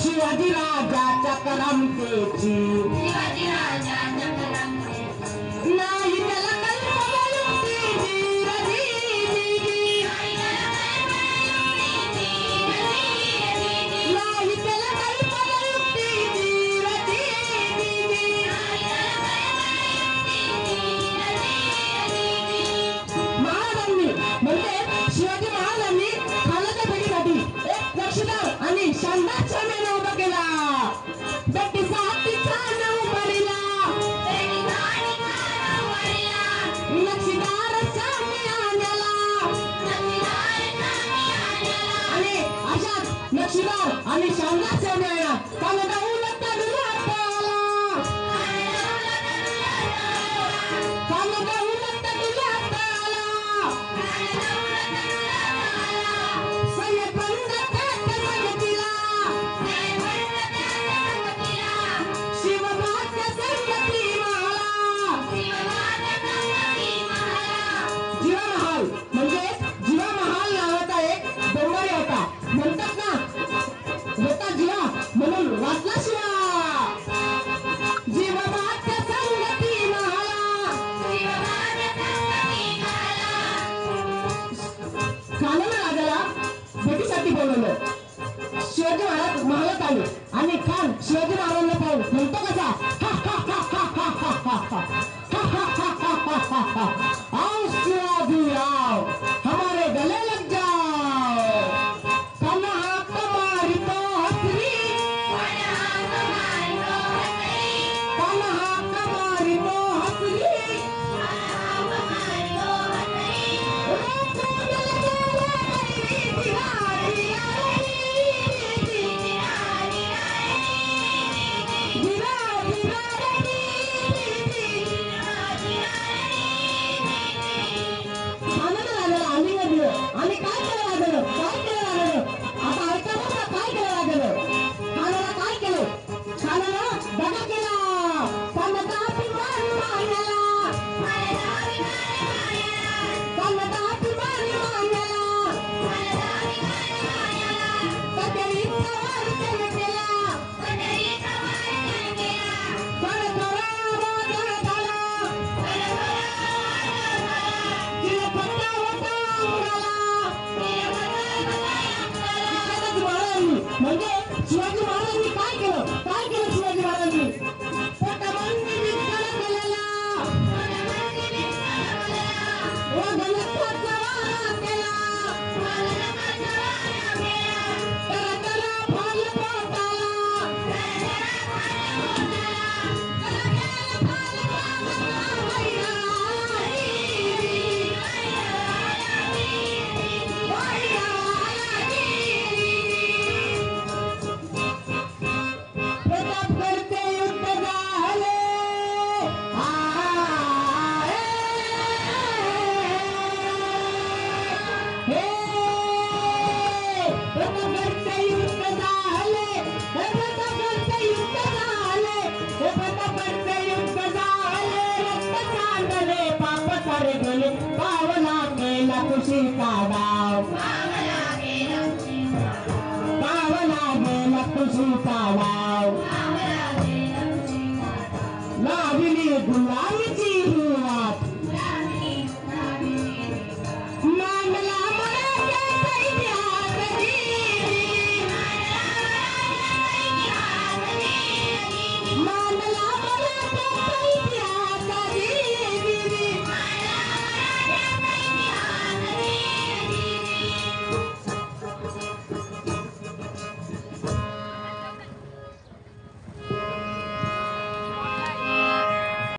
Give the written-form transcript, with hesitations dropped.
शिवाजी राजाच्या करमतेची नाही त्याला शिवाजी महाराजांनी खानाच्या भेटीसाठी एक नक्षीदार आणि शानदार सैन्य उभा केला. बेटीचा हत्तीचा नऊवारीला नक्षीदार सैन्य आण्याला आणि अशाच नक्षीदार आणि शानदार सैन्य कानडा उलटता डुलता आला. कानडा उलटता डुलता आला. म्हणून वाचला शिवा जीवनाच्या संगती महाला. खानानं राजाला भेटीसाठी बोलवलं. शिवाजी महाराज महालात आले आणि खान शिवाजी महाराजांना पाहून म्हणतो कसा आओ शिवाजी आओ हमारे गले लग जाओ. खाना तुम्हारी तो हथरी म्हणजे शिवाजी महाराजांनी काय केलं शिवाजी महाराजांनी पोटाबंदी विठ्ठल केलेला व गणपतीचा वारा केला. त्याला फल पोटाला पावला केला तुझीचा डाव. पावला गेला तुझीचा डाव. लावली गुलाबी